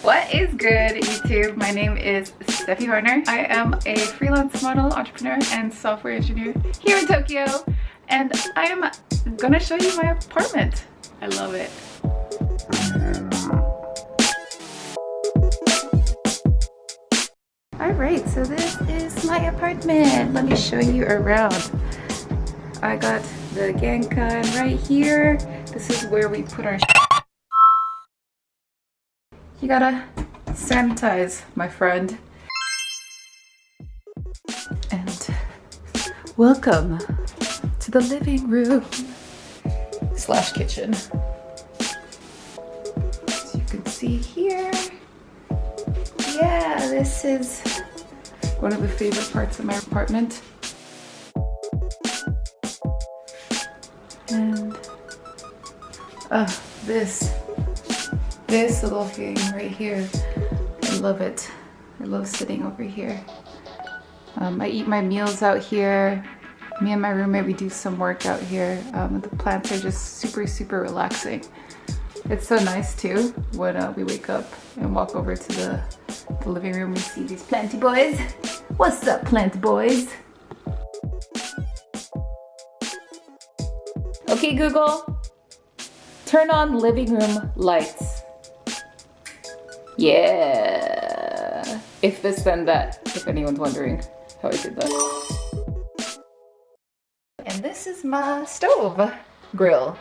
What is good, YouTube? My name is Steffi Horner. I am a freelance model, entrepreneur, and software engineer here in Tokyo, and I am gonna show you my apartment. I love it. Alright, so this is my apartment. Let me show you around. I got the Genkan right here. This is where we put our You gotta sanitize, my friend. And welcome to the living room slash kitchen. As you can see here, yeah, this is one of the favorite parts of my apartment. And this little thing right here, I love it. I love sitting over here. I eat my meals out here. Me and my roommate, we do some work out here. The plants are just super relaxing. It's so nice too when we wake up and walk over to the living room. We see these planty boys. What's up, plant boys? Okay, Google, turn on living room lights. Yeah. If this, then that, if anyone's wondering how I did that. And this is my stove grill.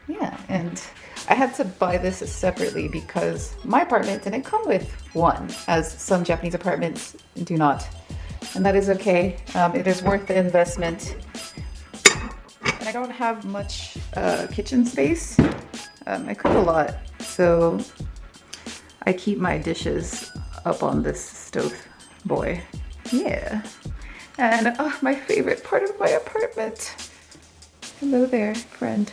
Yeah, and I had to buy this separately because my apartment didn't come with one, as some Japanese apartments do not. And that is okay. It is worth the investment. And I don't have much kitchen space. I cook a lot, so I keep my dishes up on this stove boy. Yeah. And my favorite part of my apartment. Hello there, friend.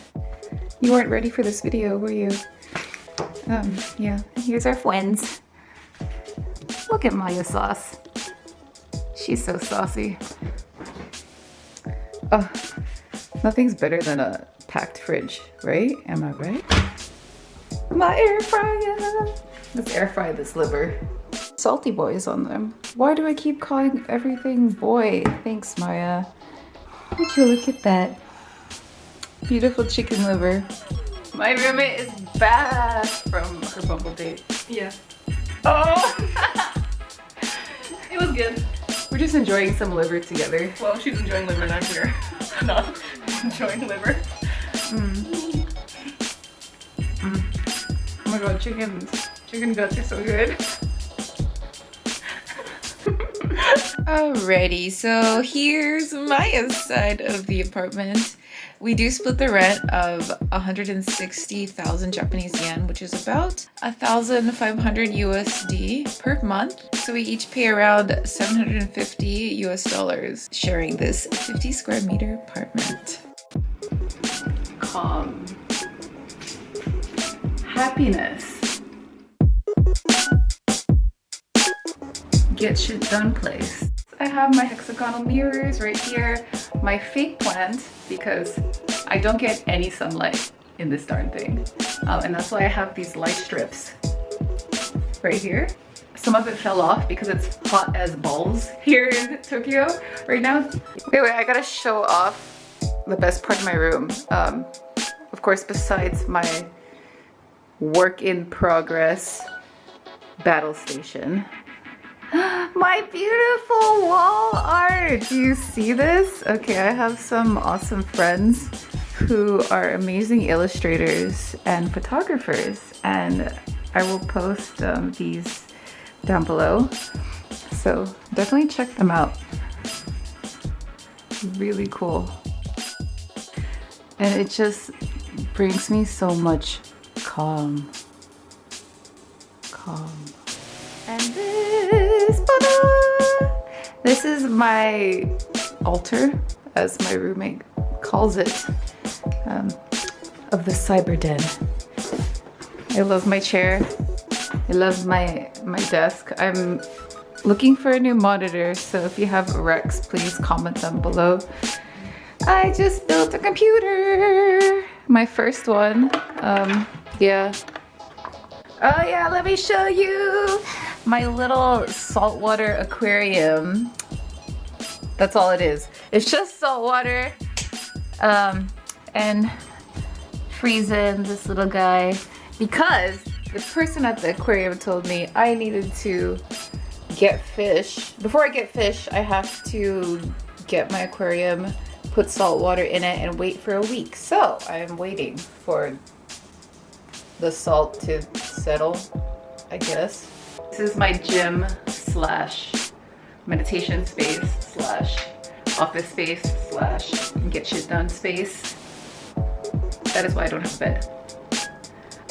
You weren't ready for this video, were you? Yeah, here's our friends. Look at Maya Sauce. She's so saucy. Oh, nothing's better than a packed fridge, right? Am I right? My air fryer. Let's air fry this liver. Salty boys on them. Why do I keep calling everything boy? Thanks, Maya. Would you look at that? Beautiful chicken liver. My roommate is back from her Bumble date. Yeah. Oh! It was good. We're just enjoying some liver together. Well, she's enjoying liver and I'm here. Not enjoying liver. Oh my god, chicken guts are so good. Alrighty, so here's Maya's side of the apartment. We do split the rent of 160,000 Japanese yen, which is about 1,500 USD per month. So we each pay around 750 US dollars, sharing this 50 square meter apartment. Calm. Happiness. Get shit done place. I have my hexagonal mirrors right here, my fake plant, because I don't get any sunlight in this darn thing. And that's why I have these light strips right here. Some of it fell off because it's hot as balls here in Tokyo right now. Wait, I gotta show off the best part of my room. Of course, besides my work in progress battle station. My beautiful wall art! Do you see this? Okay, I have some awesome friends who are amazing illustrators and photographers, and I will post these down below. So definitely check them out. Really cool. And it just brings me so much calm. And this is my altar, as my roommate calls it, of the cyber den. I love my chair. I love my desk. I'm looking for a new monitor, so if you have recs, please comment them below. I just built a computer, my first one. Yeah, Oh yeah, let me show you my little saltwater aquarium. That's all it is. It's just saltwater and freezing this little guy because the person at the aquarium told me I needed to get fish. Before I get fish, I have to get my aquarium, put salt water in it, and wait for a week. So I'm waiting for the salt to settle, I guess. This is my gym slash meditation space slash office space slash get shit done space. That is why I don't have a bed.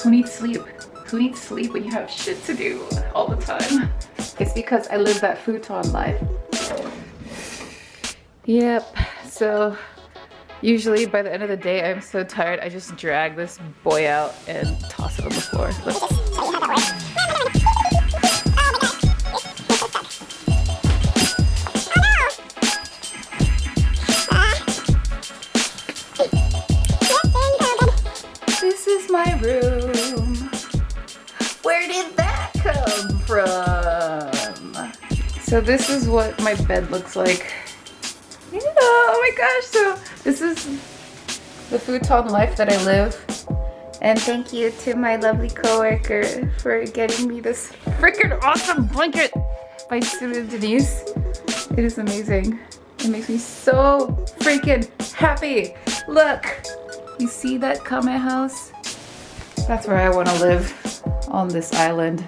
Who needs sleep? Who needs sleep when you have shit to do all the time? It's because I live that futon life. Yep, so usually by the end of the day I'm so tired I just drag this boy out and toss it on the floor. This is my room. Where did that come from? So this is what my bed looks like. Yeah, oh my gosh, so this is the futon life that I live. And thank you to my lovely coworker for getting me this freaking awesome blanket by Sue Denise. It is amazing. It makes me so freaking happy. Look, you see that Kame house? That's where I want to live, on this island.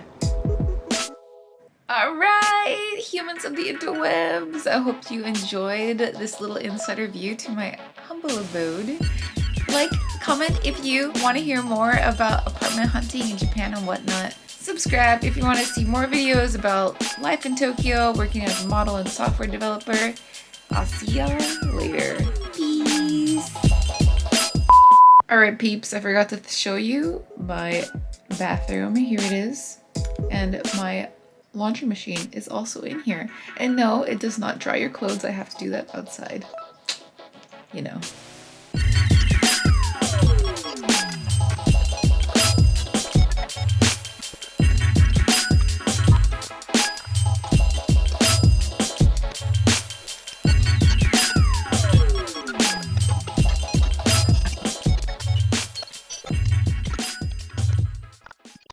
Alright, humans of the interwebs, I hope you enjoyed this little insider view to my humble abode. Like, comment if you want to hear more about apartment hunting in Japan and whatnot. Subscribe if you want to see more videos about life in Tokyo, working as a model and software developer. I'll see y'all later. Peace! Alright peeps, I forgot to show you my bathroom. Here it is. And my laundry machine is also in here. And no, it does not dry your clothes. I have to do that outside. You know.